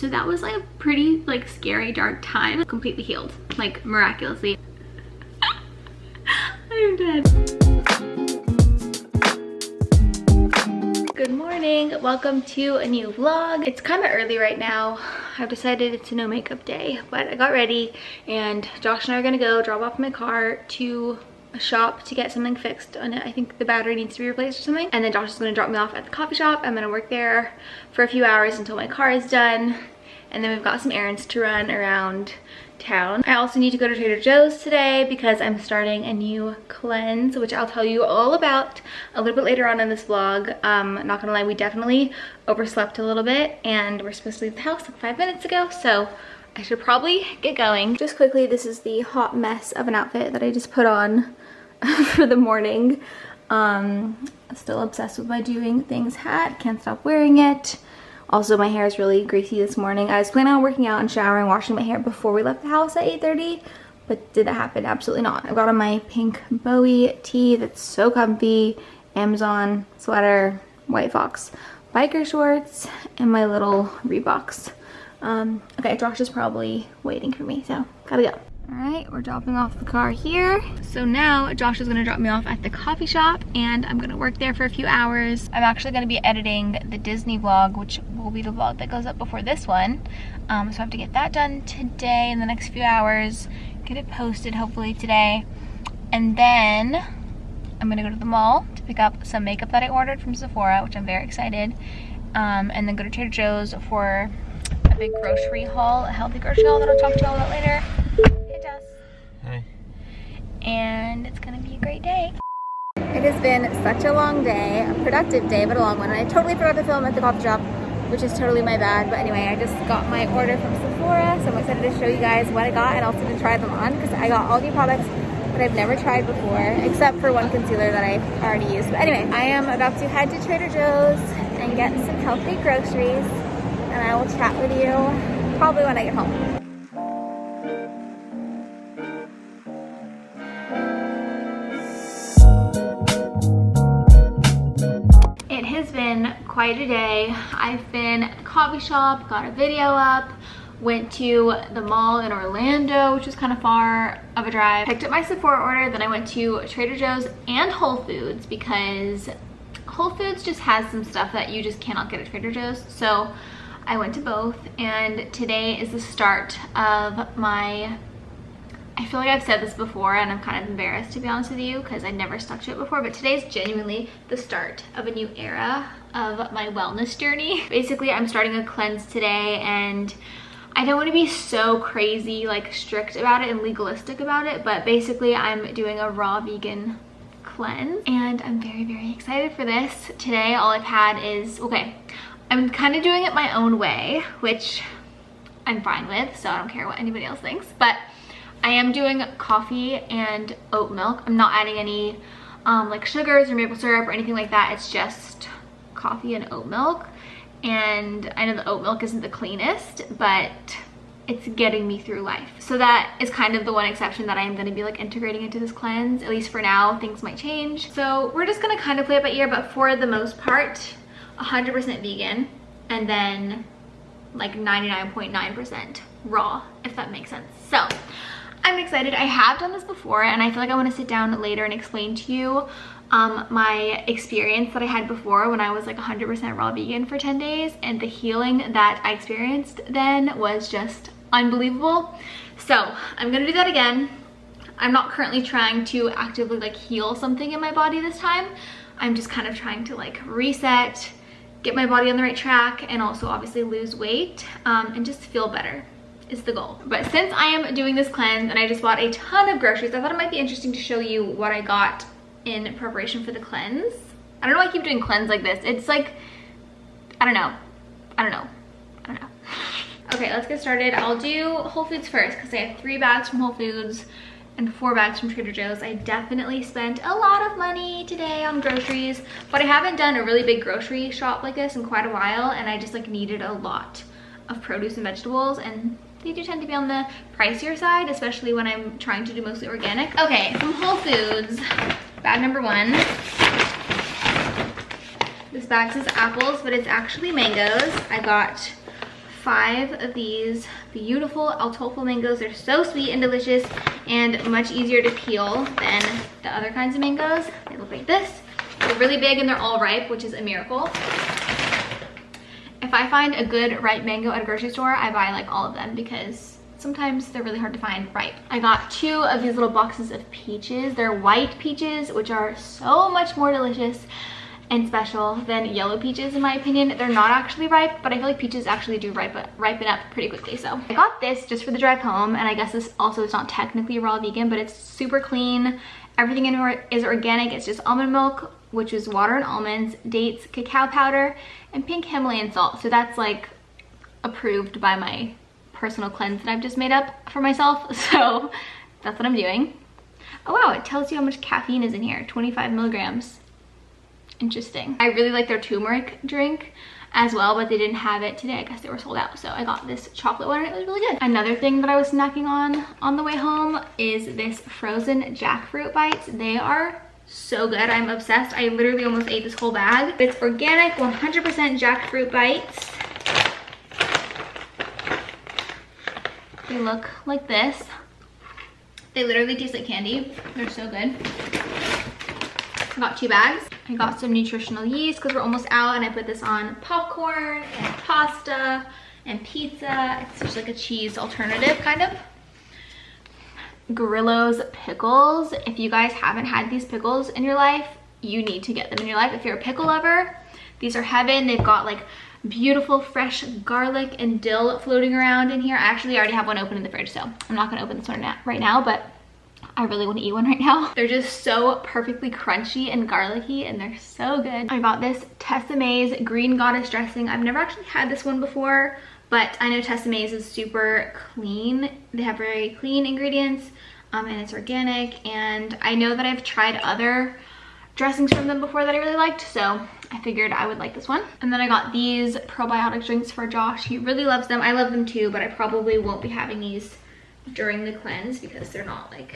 So that was like a pretty like scary dark time. Completely healed, like miraculously. I'm dead. Good morning, welcome to a new vlog. It's kind of early right now. I've decided it's a no makeup day, but I got ready and Josh and I are gonna go drop off my car to a shop to get something fixed on it. I think the battery needs to be replaced or something. And then Josh is gonna drop me off at the coffee shop. I'm gonna work there for a few hours until my car is done. And then we've got some errands to run around town. I also need to go to Trader Joe's today because I'm starting a new cleanse, which I'll tell you all about a little bit later on in this vlog. Not gonna lie, we definitely overslept a little bit and we're supposed to leave the house like 5 minutes ago, so I should probably get going. Just quickly, this is the hot mess of an outfit that I just put on for the morning. Still obsessed with my doing things hat, can't stop wearing it. Also, my hair is really greasy this morning. I was planning on working out and showering, washing my hair before we left the house at 8:30, but did that happen? Absolutely not. I've got on my pink Bowie tee that's so comfy, Amazon sweater, White Fox biker shorts, and my little Reeboks. Okay, Josh is probably waiting for me, so gotta go. All right, we're dropping off the car here. So now Josh is gonna drop me off at the coffee shop and I'm gonna work there for a few hours. I'm actually gonna be editing the Disney vlog, which will be the vlog that goes up before this one. So I have to get that done today in the next few hours, get it posted hopefully today. And then I'm gonna go to the mall to pick up some makeup that I ordered from Sephora, which I'm very excited. And then go to Trader Joe's for a big grocery haul, a healthy grocery haul that I'll talk to you all about later. Hi. And it's gonna be a great day. It has been such a long day, a productive day, but a long one. And I totally forgot to film at the coffee shop, which is totally my bad. But anyway, I just got my order from Sephora, so I'm excited to show you guys what I got and also to try them on because I got all new products that I've never tried before, except for one concealer that I've already used. But anyway, I am about to head to Trader Joe's and get some healthy groceries, and I will chat with you probably when I get home. It has been quite a day. I've been at the coffee shop, got a video up, went to the mall in Orlando, which was kind of far of a drive. Picked up my Sephora order, then I went to Trader Joe's and Whole Foods because Whole Foods just has some stuff that you just cannot get at Trader Joe's. So I went to both, and today is the start of my, I feel like I've said this before and I'm kind of embarrassed to be honest with you because I never stuck to it before, but today's genuinely the start of a new era of my wellness journey. Basically, I'm starting a cleanse today and I don't want to be so crazy like strict about it and legalistic about it, but basically I'm doing a raw vegan cleanse and I'm very, very excited for this. Today all I've had is, okay, I'm kind of doing it my own way, which I'm fine with, so I don't care what anybody else thinks, but I am doing coffee and oat milk. I'm not adding any like sugars or maple syrup or anything like that. It's just coffee and oat milk. And I know the oat milk isn't the cleanest, but it's getting me through life. So that is kind of the one exception that I am gonna be like integrating into this cleanse, at least for now. Things might change. So we're just gonna kind of play it by ear, but for the most part, 100% vegan, and then like 99.9% raw, if that makes sense. So I'm excited. I have done this before and I feel like I want to sit down later and explain to you my experience that I had before when I was like 100% raw vegan for 10 days, and the healing that I experienced then was just unbelievable. So I'm gonna do that again. I'm not currently trying to actively like heal something in my body this time. I'm just kind of trying to like reset, get my body on the right track, and also obviously lose weight and just feel better is the goal. But since I am doing this cleanse and I just bought a ton of groceries, I thought it might be interesting to show you what I got in preparation for the cleanse. I don't know why I keep doing cleanse like this. It's like, I don't know. Okay, let's get started. I'll do Whole Foods first because I have 3 bags from Whole Foods and 4 bags from Trader Joe's. I definitely spent a lot of money today on groceries, but I haven't done a really big grocery shop like this in quite a while, and I just like needed a lot of produce and vegetables, and they do tend to be on the pricier side, especially when I'm trying to do mostly organic. Okay, from Whole Foods, bag number 1. This bag says apples, but it's actually mangoes. I got 5 of these beautiful Altofel mangoes. They're so sweet and delicious and much easier to peel than the other kinds of mangoes. They look like this. They're really big and they're all ripe, which is a miracle. If I find a good ripe mango at a grocery store, I buy like all of them because sometimes they're really hard to find ripe. I got 2 of these little boxes of peaches. They're white peaches, which are so much more delicious and special than yellow peaches in my opinion. They're not actually ripe, but I feel like peaches actually do ripen up pretty quickly. So I got this just for the drive home, and I guess this also is not technically raw vegan, but it's super clean. Everything in it is organic. It's just almond milk, which is water and almonds, dates, cacao powder, and pink Himalayan salt. So that's like approved by my personal cleanse that I've just made up for myself. So that's what I'm doing. Oh wow, it tells you how much caffeine is in here, 25 milligrams. Interesting. I really like their turmeric drink as well, but they didn't have it today. I guess they were sold out. So I got this chocolate one and it was really good. Another thing that I was snacking on the way home is this frozen jackfruit bites. They are so good. I'm obsessed. I literally almost ate this whole bag. It's organic, 100% jackfruit bites. They look like this. They literally taste like candy. They're so good. I got 2 bags. I got some nutritional yeast because we're almost out, and I put this on popcorn and pasta and pizza. It's just like a cheese alternative kind of. Grillo's pickles. If you guys haven't had these pickles in your life, you need to get them in your life. If you're a pickle lover, these are heaven. They've got like beautiful fresh garlic and dill floating around in here. I actually already have one open in the fridge, so I'm not gonna open this one right now, but I really want to eat one right now. They're just so perfectly crunchy and garlicky, and they're so good. I got this Tessame's Green Goddess dressing. I've never actually had this one before, but I know Tessame's is super clean. They have very clean ingredients, and it's organic, and I know that I've tried other dressings from them before that I really liked, so I figured I would like this one. And then I got these probiotic drinks for Josh. He really loves them. I love them too, but I probably won't be having these during the cleanse because they're not like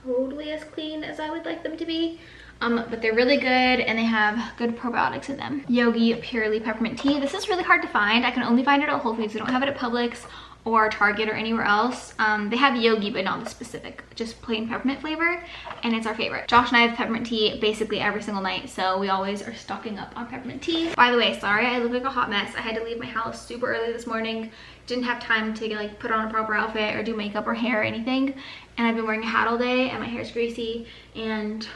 totally as clean as I would like them to be. But they're really good and they have good probiotics in them. Yogi Purely Peppermint Tea. This is really hard to find. I can only find it at Whole Foods. They don't have it at Publix or Target or anywhere else. They have Yogi, but not the specific, just plain peppermint flavor, and it's our favorite. Josh and I have peppermint tea basically every single night, so we always are stocking up on peppermint tea. By the way, sorry I look like a hot mess. I had to leave my house super early this morning. Didn't have time to like put on a proper outfit or do makeup or hair or anything, and I've been wearing a hat all day and my hair's greasy and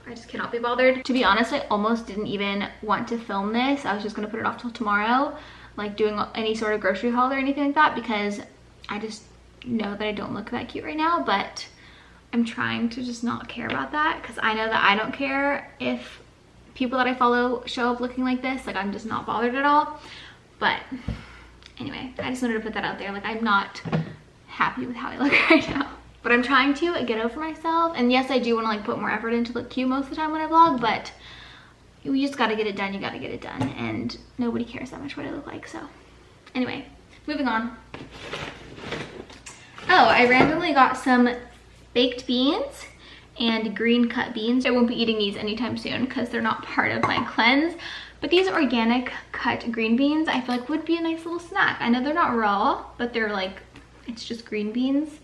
I just cannot be bothered. To be honest, I almost didn't even want to film this. I was just gonna put it off till tomorrow, like doing any sort of grocery haul or anything like that, because I just know that I don't look that cute right now, but I'm trying to just not care about that because I know that I don't care if people that I follow show up looking like this. Like, I'm just not bothered at all. But anyway, I just wanted to put that out there. Like, I'm not happy with how I look right now. But I'm trying to get over myself. And yes, I do want to like put more effort into look cute most of the time when I vlog, but you just gotta get it done. You gotta get it done, and nobody cares that much what I look like. So anyway, moving on. Oh, I randomly got some baked beans and green cut beans. I won't be eating these anytime soon because they're not part of my cleanse, but these organic cut green beans I feel like would be a nice little snack. I know they're not raw, but they're like, it's just green beans.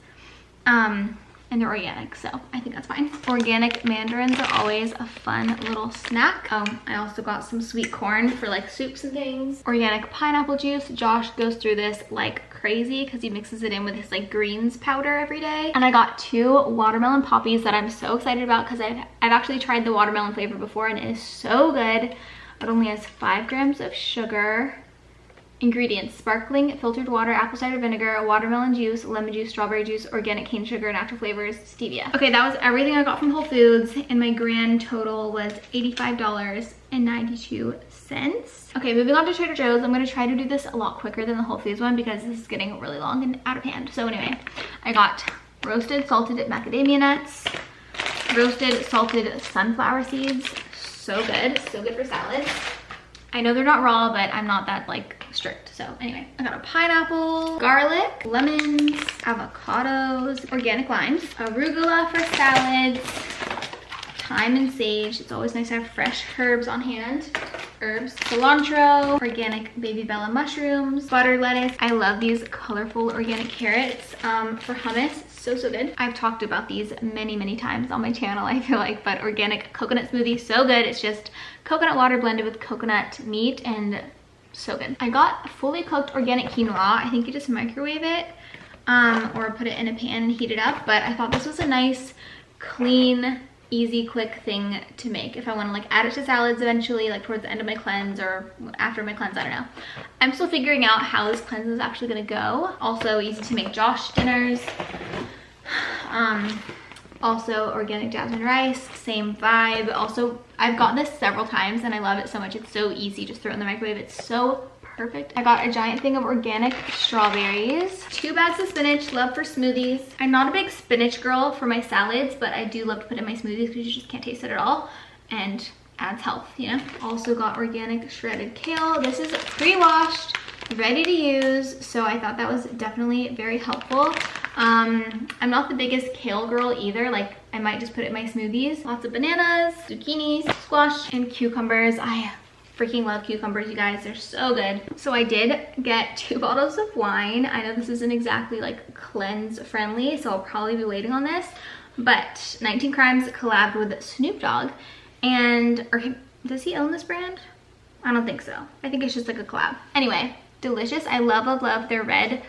And they're organic, so I think that's fine. Organic mandarins are always a fun little snack. I also got some sweet corn for like soups and things. Organic pineapple juice. Josh goes through this like crazy because he mixes it in with his like greens powder every day. And I got 2 watermelon poppies that I'm so excited about because I've actually tried the watermelon flavor before and it is so good. It only has 5 grams of sugar. Ingredients: sparkling filtered water, apple cider vinegar, watermelon juice, lemon juice, strawberry juice, organic cane sugar, natural flavors, stevia. Okay, that was everything I got from Whole Foods, and my grand total was $85.92. Okay, moving on to Trader Joe's. I'm gonna try to do this a lot quicker than the Whole Foods one because this is getting really long and out of hand. So anyway, I got roasted salted macadamia nuts, roasted salted sunflower seeds. So good for salads. I know they're not raw, but I'm not that like strict. So anyway, I got a pineapple, garlic, lemons, avocados, organic limes, arugula for salads, thyme and sage. It's always nice to have fresh herbs on hand. herbs, cilantro, organic baby bella mushrooms, butter lettuce. I love these colorful organic carrots for hummus. So good. I've talked about these many times on my channel, I feel like, but organic coconut smoothie, so good. It's just coconut water blended with coconut meat and so good. I got fully cooked organic quinoa. I think you just microwave it or put it in a pan and heat it up, but I thought this was a nice, clean, easy, quick thing to make if I want to like add it to salads eventually, like towards the end of my cleanse or after my cleanse, I don't know. I'm still figuring out how this cleanse is actually gonna go. Also easy to make Josh dinners. Also organic jasmine rice, same vibe. Also, I've gotten this several times and I love it so much. It's so easy, just throw it in the microwave. It's so perfect. I got a giant thing of organic strawberries, 2 bags of spinach, love for smoothies. I'm not a big spinach girl for my salads, but I do love to put in my smoothies because you just can't taste it at all and adds health, you know? Also got organic shredded kale. This is pre-washed, ready to use, so I thought that was definitely very helpful. I'm not the biggest kale girl either, like I might just put it in my smoothies. Lots of bananas, zucchinis, squash, and cucumbers. I freaking love cucumbers, you guys, they're so good. So I did get 2 bottles of wine. I know this isn't exactly like cleanse friendly, so I'll probably be waiting on this, but 19 Crimes collabed with Snoop Dogg, and does he own this brand? I don't think so. I think it's just like a collab. Anyway, delicious. I love their red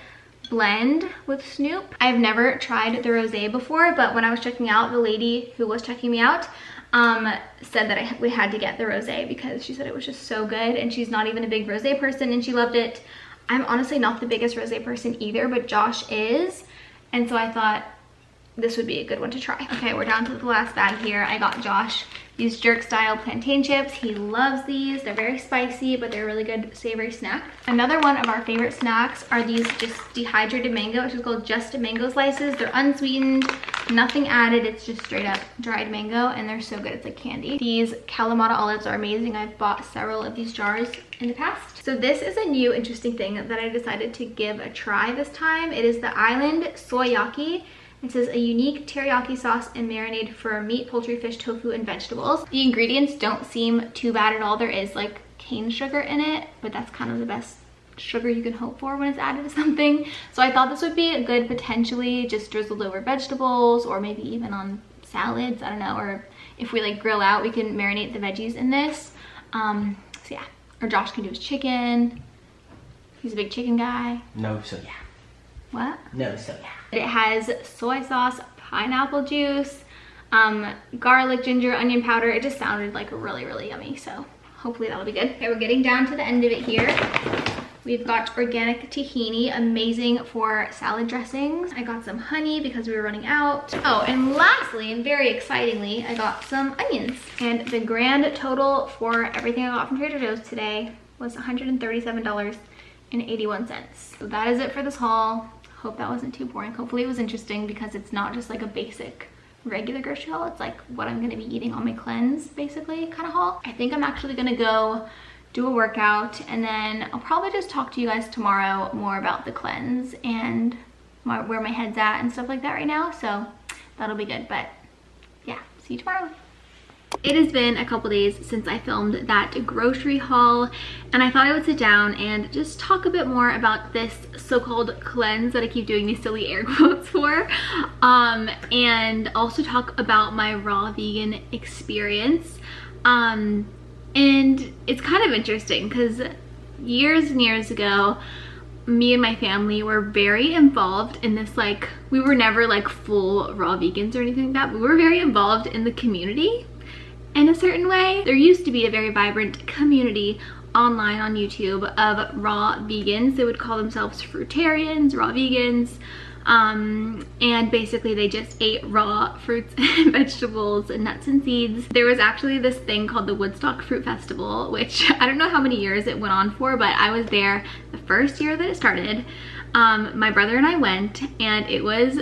blend with Snoop. I've never tried the rosé before, but when I was checking out, the lady who was checking me out said that we had to get the rosé because she said it was just so good, and she's not even a big rosé person and she loved it. I'm honestly not the biggest rosé person either, but Josh is, and so I thought this would be a good one to try. Okay, we're down to the last bag here. I got Josh these jerk style plantain chips. He loves these. They're very spicy, but they're a really good savory snack. Another one of our favorite snacks are these just dehydrated mango, which is called Just Mango Slices. They're unsweetened, nothing added. It's just straight up dried mango, and they're so good. It's like candy. These Kalamata olives are amazing. I've bought several of these jars in the past. So this is a new interesting thing that I decided to give a try this time. It is the Island Soyaki. It says a unique teriyaki sauce and marinade for meat, poultry, fish, tofu, and vegetables. The ingredients don't seem too bad at all. There is like cane sugar in it, but that's kind of the best sugar you can hope for when it's added to something. So I thought this would be a good potentially just drizzled over vegetables or maybe even on salads, I don't know, or if we like grill out, we can marinate the veggies in this. So yeah, or Josh can do his chicken. He's a big chicken guy. No, so yeah. What? No, so yeah. It has soy sauce, pineapple juice, garlic, ginger, onion powder. It just sounded like really yummy, so hopefully that'll be good. Okay, we're getting down to the end of it here. We've got organic tahini, amazing for salad dressings. I got some honey because we were running out. Oh, and lastly, and very excitingly, I got some onions. And the grand total for everything I got from Trader Joe's today was $137.81. So that is it for this haul. Hope that wasn't too boring. Hopefully it was interesting because it's not just like a basic regular grocery haul. It's like what I'm gonna be eating on my cleanse, basically, kind of haul. I think I'm actually gonna go do a workout, and then I'll probably just talk to you guys tomorrow more about the cleanse and where my head's at and stuff like that right now. So that'll be good, but yeah, see you tomorrow. It has been a couple days since I filmed that grocery haul, and I thought I would sit down and just talk a bit more about this so-called cleanse that I keep doing these silly air quotes for, and also talk about my raw vegan experience. And it's kind of interesting because years and years ago, me and my family were very involved in this, like, we were never like full raw vegans or anything like that, but we were very involved in the community in a certain way. There used to be a very vibrant community online on YouTube of raw vegans. They would call themselves fruitarians, raw vegans, and basically they just ate raw fruits and vegetables and nuts and seeds. There was actually this thing called the Woodstock Fruit Festival, which I don't know how many years it went on for, but I was there the first year that it started. My brother and I went, and it was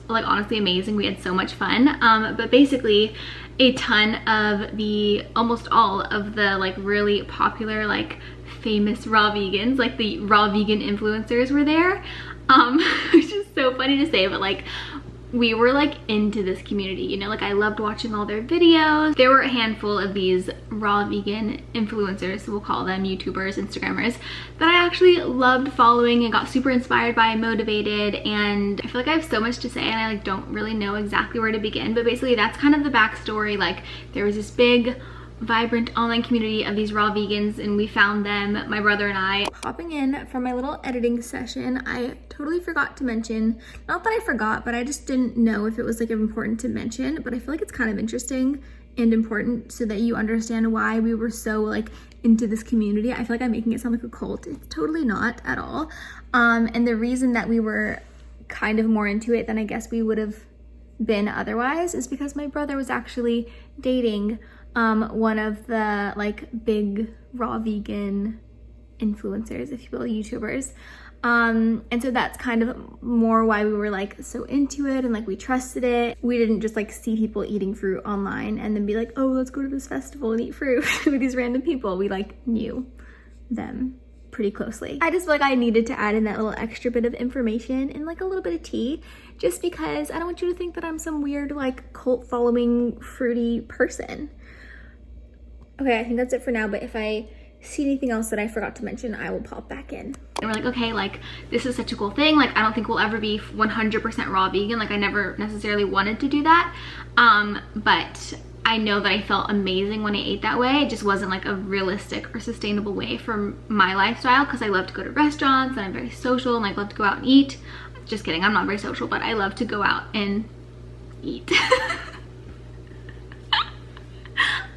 like honestly amazing. We had so much fun, but basically a ton of almost all of the like really popular, like famous raw vegans, like the raw vegan influencers were there, which is so funny to say, but like we were like into this community, you know, like I loved watching all their videos. There were a handful of these raw vegan influencers, we'll call them YouTubers, Instagrammers, that I actually loved following and got super inspired by and motivated. And I feel like I have so much to say and I like don't really know exactly where to begin, but basically that's kind of the backstory. Like there was this big vibrant online community of these raw vegans and we found them, my brother and I. Hopping in for my little editing session, I totally forgot to mention, not that I forgot, but I just didn't know if it was like important to mention, but I feel like it's kind of interesting and important so that you understand why we were so like into this community. I feel like I'm making it sound like a cult. It's totally not at all. And the reason that we were kind of more into it than I guess we would have been otherwise is because my brother was actually dating one of the like big raw vegan influencers, if you will, YouTubers. And so that's kind of more why we were like so into it and like we trusted it. We didn't just like see people eating fruit online and then be like, oh, let's go to this festival and eat fruit with these random people. We like knew them pretty closely. I just feel like I needed to add in that little extra bit of information and like a little bit of tea, just because I don't want you to think that I'm some weird like cult following fruity person. Okay, I think that's it for now, but if I see anything else that I forgot to mention, I will pop back in. And we're like, okay, like this is such a cool thing. Like I don't think we'll ever be 100% raw vegan. Like I never necessarily wanted to do that. But I know that I felt amazing when I ate that way. It just wasn't like a realistic or sustainable way for my lifestyle, because I love to go to restaurants and I'm very social and I love to go out and eat. Just kidding, I'm not very social, but I love to go out and eat.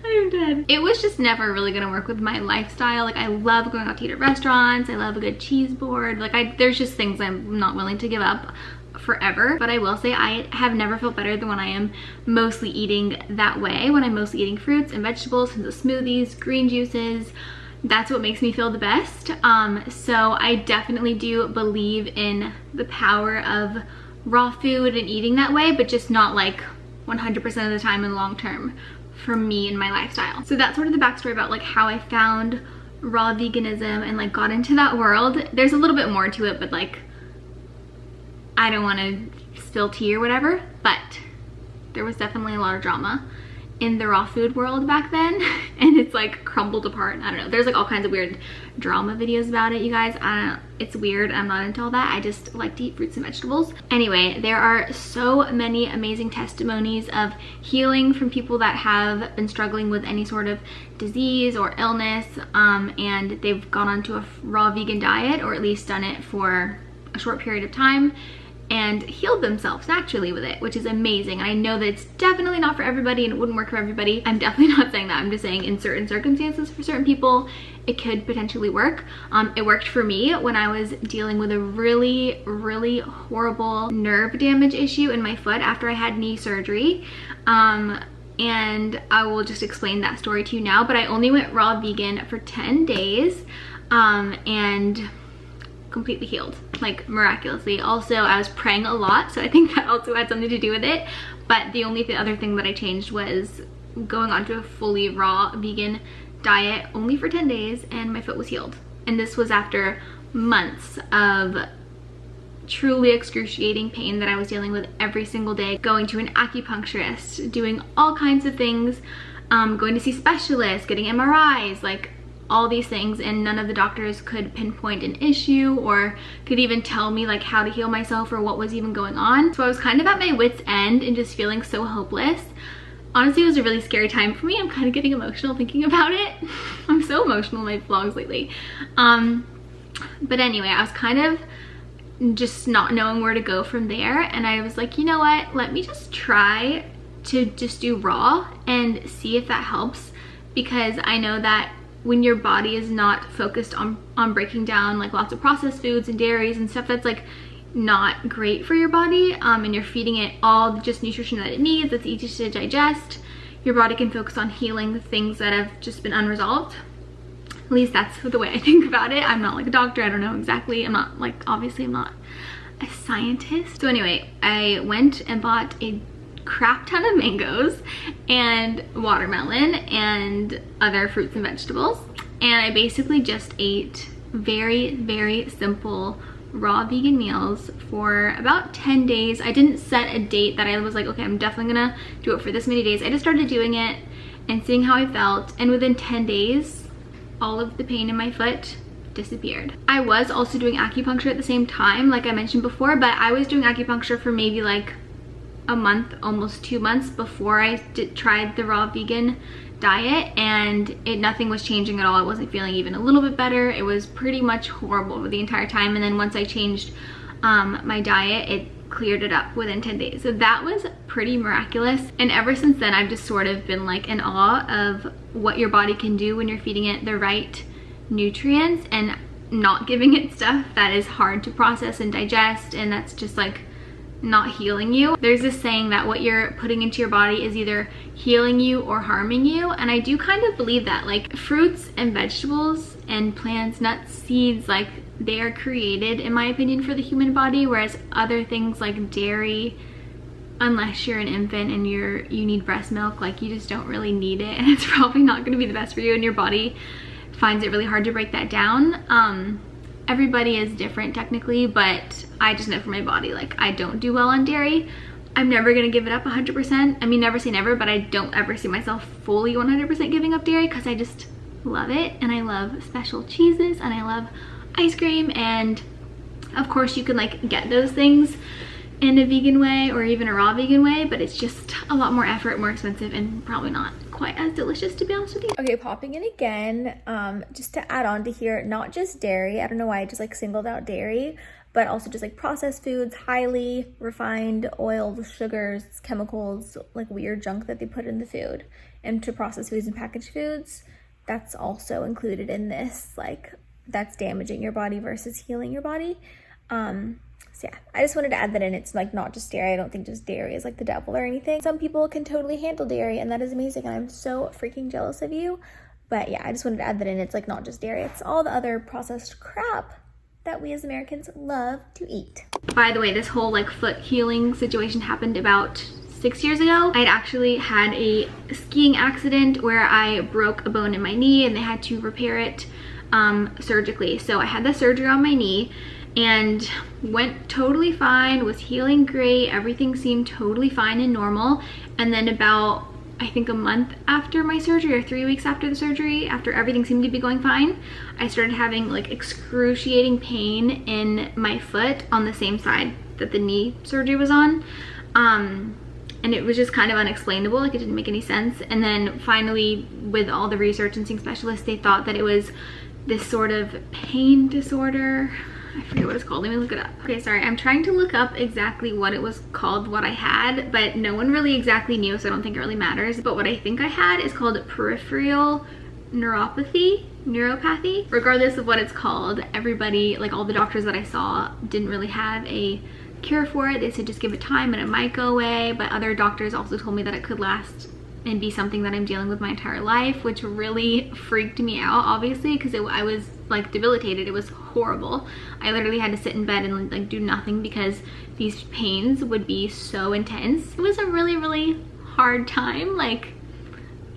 I'm dead. It was just never really gonna work with my lifestyle. Like I love going out to eat at restaurants. I love a good cheese board. Like there's just things I'm not willing to give up forever. But I will say I have never felt better than when I am mostly eating that way. When I'm mostly eating fruits and vegetables, tons of smoothies, green juices. That's what makes me feel the best. So I definitely do believe in the power of raw food and eating that way, but just not like 100% of the time in the long term for me and my lifestyle. So that's sort of the backstory about like how I found raw veganism and like got into that world. There's a little bit more to it, but like I don't want to spill tea or whatever, but there was definitely a lot of drama in the raw food world back then, and it's like crumbled apart. I don't know, there's like all kinds of weird drama videos about it, you guys. I don't know, it's weird. I'm not into all that. I just like to eat fruits and vegetables. Anyway, there are so many amazing testimonies of healing from people that have been struggling with any sort of disease or illness, and they've gone onto a raw vegan diet, or at least done it for a short period of time, and healed themselves naturally with it, which is amazing. And I know that it's definitely not for everybody and it wouldn't work for everybody. I'm definitely not saying that. I'm just saying in certain circumstances for certain people, it could potentially work. It worked for me when I was dealing with a really, really horrible nerve damage issue in my foot after I had knee surgery. And I will just explain that story to you now, but I only went raw vegan for 10 days and completely healed, like miraculously. Also, I was praying a lot, so I think that also had something to do with it. But the only other thing that I changed was going onto a fully raw vegan diet only for 10 days, and my foot was healed. And this was after months of truly excruciating pain that I was dealing with every single day, going to an acupuncturist, doing all kinds of things, going to see specialists, getting MRIs, like all these things, and none of the doctors could pinpoint an issue or could even tell me like how to heal myself or what was even going on. So I was kind of at my wit's end and just feeling so hopeless. Honestly, it was a really scary time for me. I'm kind of getting emotional thinking about it. I'm so emotional in my vlogs lately. But anyway, I was kind of just not knowing where to go from there, and I was like, you know what, let me just try to just do raw and see if that helps, because I know that when your body is not focused on breaking down like lots of processed foods and dairies and stuff that's like not great for your body, and you're feeding it all just nutrition that it needs, that's easy to digest, your body can focus on healing the things that have just been unresolved. At least that's the way I think about it. I'm not like a doctor, I don't know exactly. I'm not like, obviously I'm not a scientist. So anyway, I went and bought a crap ton of mangoes and watermelon and other fruits and vegetables, and I basically just ate very, very simple raw vegan meals for about 10 days. I didn't set a date that I was like, okay, I'm definitely gonna do it for this many days. I just started doing it and seeing how I felt, and within 10 days, all of the pain in my foot disappeared. I was also doing acupuncture at the same time, like I mentioned before, but I was doing acupuncture for maybe like a month, almost 2 months before I tried the raw vegan diet, and nothing was changing at all. I wasn't feeling even a little bit better. It was pretty much horrible for the entire time, and then once I changed my diet, it cleared it up within 10 days. So that was pretty miraculous, and ever since then I've just sort of been like in awe of what your body can do when you're feeding it the right nutrients and not giving it stuff that is hard to process and digest, and that's just like not healing you. There's this saying that what you're putting into your body is either healing you or harming you, and I do kind of believe that. Like fruits and vegetables and plants, nuts, seeds, like they are created, in my opinion, for the human body, whereas other things like dairy, unless you're an infant and you need breast milk, like you just don't really need it, and it's probably not going to be the best for you, and your body finds it really hard to break that down. Everybody is different technically, but I just know for my body, like I don't do well on dairy. I'm never gonna give it up 100%. I mean, never say never, but I don't ever see myself fully 100% giving up dairy because I just love it, and I love special cheeses, and I love ice cream, and of course you can like get those things in a vegan way or even a raw vegan way, but it's just a lot more effort, more expensive, and probably not quite as delicious, to be honest with you. Okay, popping in again, just to add on to here, not just dairy. I don't know why I just like singled out dairy, but also just like processed foods, highly refined oils, sugars, chemicals, like weird junk that they put in the food. And to processed foods and packaged foods, that's also included in this, like that's damaging your body versus healing your body. So yeah, I just wanted to add that in. It's like not just dairy. I don't think just dairy is like the devil or anything. Some people can totally handle dairy, and that is amazing, and I'm so freaking jealous of you. But yeah, I just wanted to add that in. It's like not just dairy, it's all the other processed crap that we as Americans love to eat. By the way, this whole like foot healing situation happened about 6 years ago. I'd actually had a skiing accident where I broke a bone in my knee, and they had to repair it surgically. So I had the surgery on my knee and went totally fine, was healing great, everything seemed totally fine and normal. And then about, I think a month after my surgery, or 3 weeks after the surgery, after everything seemed to be going fine, I started having like excruciating pain in my foot on the same side that the knee surgery was on. And it was just kind of unexplainable, like it didn't make any sense. And then finally, with all the research and seeing specialists, they thought that it was this sort of pain disorder. I forget what it's called, let me look it up. Okay, sorry, I'm trying to look up exactly what it was called, what I had, but no one really exactly knew, so I don't think it really matters. But what I think I had is called peripheral neuropathy. Regardless of what it's called, everybody, like all the doctors that I saw, didn't really have a cure for it. They said just give it time and it might go away, but other doctors also told me that it could last and be something that I'm dealing with my entire life, which really freaked me out, obviously, because I was like debilitated. It was horrible. I literally had to sit in bed and like do nothing because these pains would be so intense. It was a really, really hard time. Like,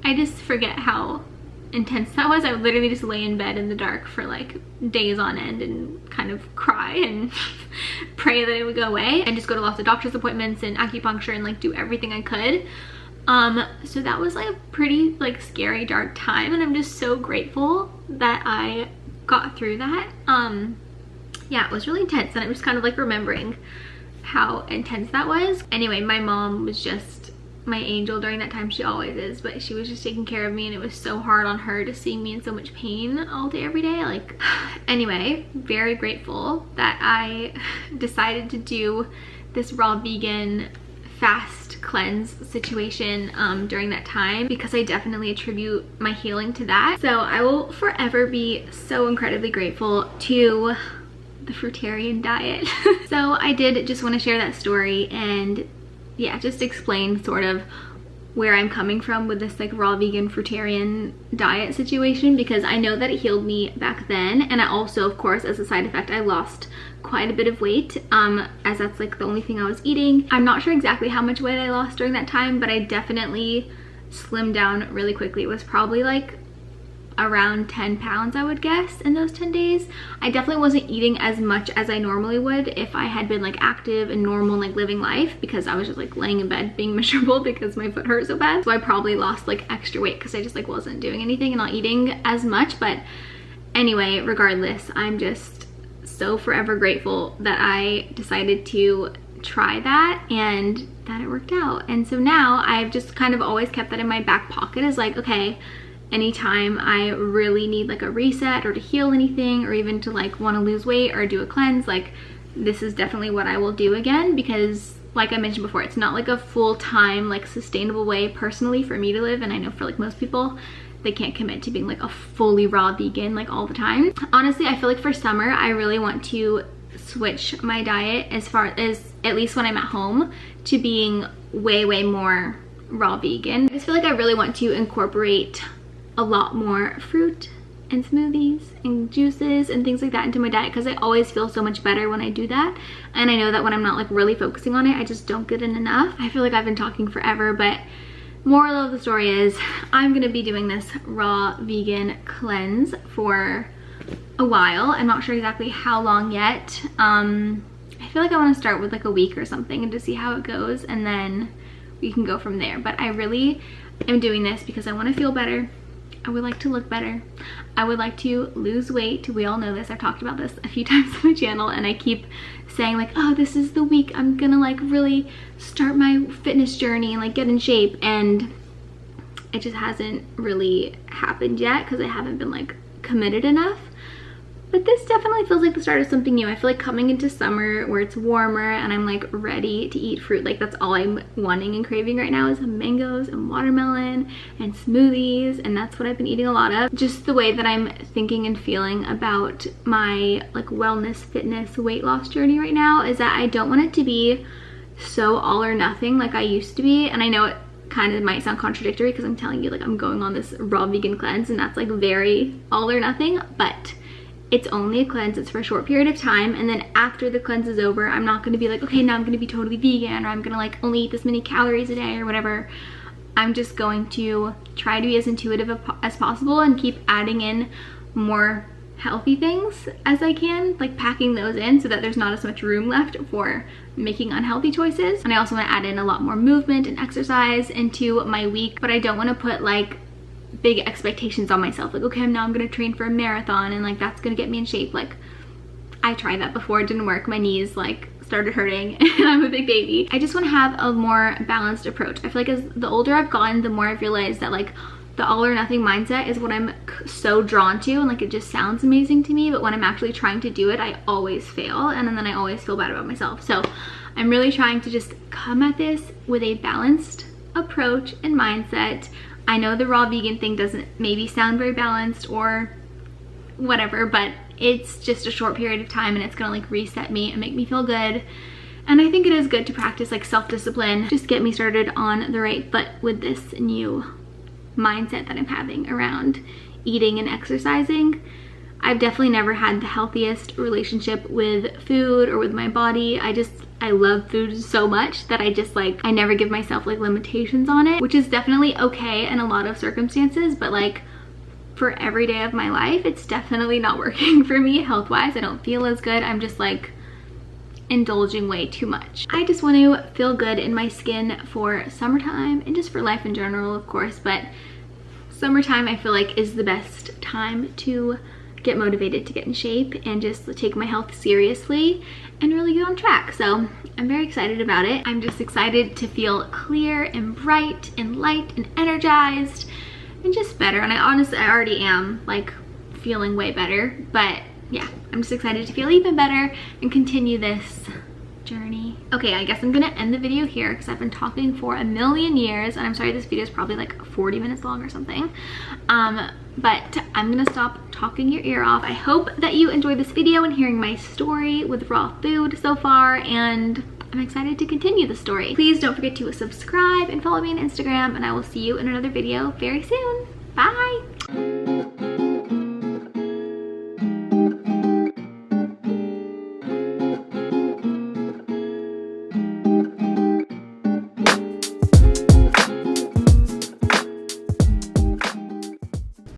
I just forget how intense that was. I would literally just lay in bed in the dark for like days on end and kind of cry and pray that it would go away, and just go to lots of doctor's appointments and acupuncture and like do everything I could. So that was like a pretty like scary, dark time, and I'm just so grateful that I got through that. Yeah, it was really intense, and I'm just kind of like remembering how intense that was. Anyway, my mom was just my angel during that time. She always is, but she was just taking care of me, and it was so hard on her to see me in so much pain all day every day. Like, anyway, very grateful that I decided to do this raw vegan fast cleanse situation during that time, because I definitely attribute my healing to that. So I will forever be so incredibly grateful to the fruitarian diet. So I did just want to share that story and yeah, just explain sort of where I'm coming from with this like raw vegan fruitarian diet situation, because I know that it healed me back then, and I also, of course, as a side effect, I lost quite a bit of weight, as that's like the only thing I was eating. I'm not sure exactly how much weight I lost during that time, but I definitely slimmed down really quickly. It was probably like around 10 pounds, I would guess, in those 10 days. I definitely wasn't eating as much as I normally would if I had been like active and normal, like living life, because I was just like laying in bed being miserable because my foot hurt so bad. So I probably lost like extra weight because I just like wasn't doing anything and not eating as much. But anyway, regardless, I'm just so forever grateful that I decided to try that and that it worked out. And so now I've just kind of always kept that in my back pocket as like, okay, anytime I really need like a reset or to heal anything, or even to like want to lose weight or do a cleanse, like this is definitely what I will do again, because like I mentioned before, it's not like a full-time like sustainable way personally for me to live. And I know for like most people, they can't commit to being like a fully raw vegan like all the time. Honestly, I feel like for summer I really want to switch my diet, as far as at least when I'm at home, to being way more raw vegan. I just feel like I really want to incorporate a lot more fruit and smoothies and juices and things like that into my diet, because I always feel so much better when I do that. And I know that when I'm not like really focusing on it, I just don't get in enough. I feel like I've been talking forever, but moral of the story is I'm gonna be doing this raw vegan cleanse for a while. I'm not sure exactly how long yet. I feel like I want to start with like a week or something and to see how it goes, and then we can go from there. But I really am doing this because I want to feel better. I would like to look better. I would like to lose weight. We all know this. I've talked about this a few times on my channel, and I keep saying like, oh, this is the week I'm gonna like really start my fitness journey and like get in shape, and it just hasn't really happened yet because I haven't been like committed enough. But this definitely feels like the start of something new. I feel like coming into summer where it's warmer and I'm like ready to eat fruit, like that's all I'm wanting and craving right now is mangoes and watermelon and smoothies, and that's what I've been eating a lot of. Just the way that I'm thinking and feeling about my like wellness, fitness, weight loss journey right now is that I don't want it to be so all or nothing like I used to be. And I know it kind of might sound contradictory because I'm telling you like I'm going on this raw vegan cleanse and that's like very all or nothing, but it's only a cleanse. It's for a short period of time, and then after the cleanse is over, I'm not going to be like, okay, now I'm going to be totally vegan, or I'm going to like only eat this many calories a day or whatever. I'm just going to try to be as intuitive as possible and keep adding in more healthy things as I can, like packing those in so that there's not as much room left for making unhealthy choices. And I also want to add in a lot more movement and exercise into my week, but I don't want to put like big expectations on myself, like okay, now I'm gonna train for a marathon and like that's gonna get me in shape. Like I tried that before, it didn't work. My knees like started hurting and I'm a big baby. I just want to have a more balanced approach. I feel like as the older I've gotten, the more I've realized that like the all or nothing mindset is what I'm so drawn to, and like it just sounds amazing to me, but when I'm actually trying to do it, I always fail, and then I always feel bad about myself. So I'm really trying to just come at this with a balanced approach and mindset. I know the raw vegan thing doesn't maybe sound very balanced or whatever, but it's just a short period of time and it's gonna like reset me and make me feel good. And I think it is good to practice like self-discipline, just get me started on the right foot with this new mindset that I'm having around eating and exercising. I've definitely never had the healthiest relationship with food or with my body. I love food so much that I just like, I never give myself like limitations on it, which is definitely okay in a lot of circumstances, but like for every day of my life, it's definitely not working for me health-wise. I don't feel as good. I'm just like indulging way too much. I just want to feel good in my skin for summertime and just for life in general, of course, but summertime I feel like is the best time to get motivated to get in shape and just take my health seriously and really get on track. So I'm very excited about it. I'm just excited to feel clear and bright and light and energized and just better. And I already am like feeling way better, but yeah, I'm just excited to feel even better and continue this journey. Okay, I guess I'm gonna end the video here because I've been talking for a million years, and I'm sorry this video is probably like 40 minutes long or something. But I'm gonna stop talking your ear off. I hope that you enjoyed this video and hearing my story with raw food so far, and I'm excited to continue the story. Please don't forget to subscribe and follow me on Instagram, and I will see you in another video very soon. Bye!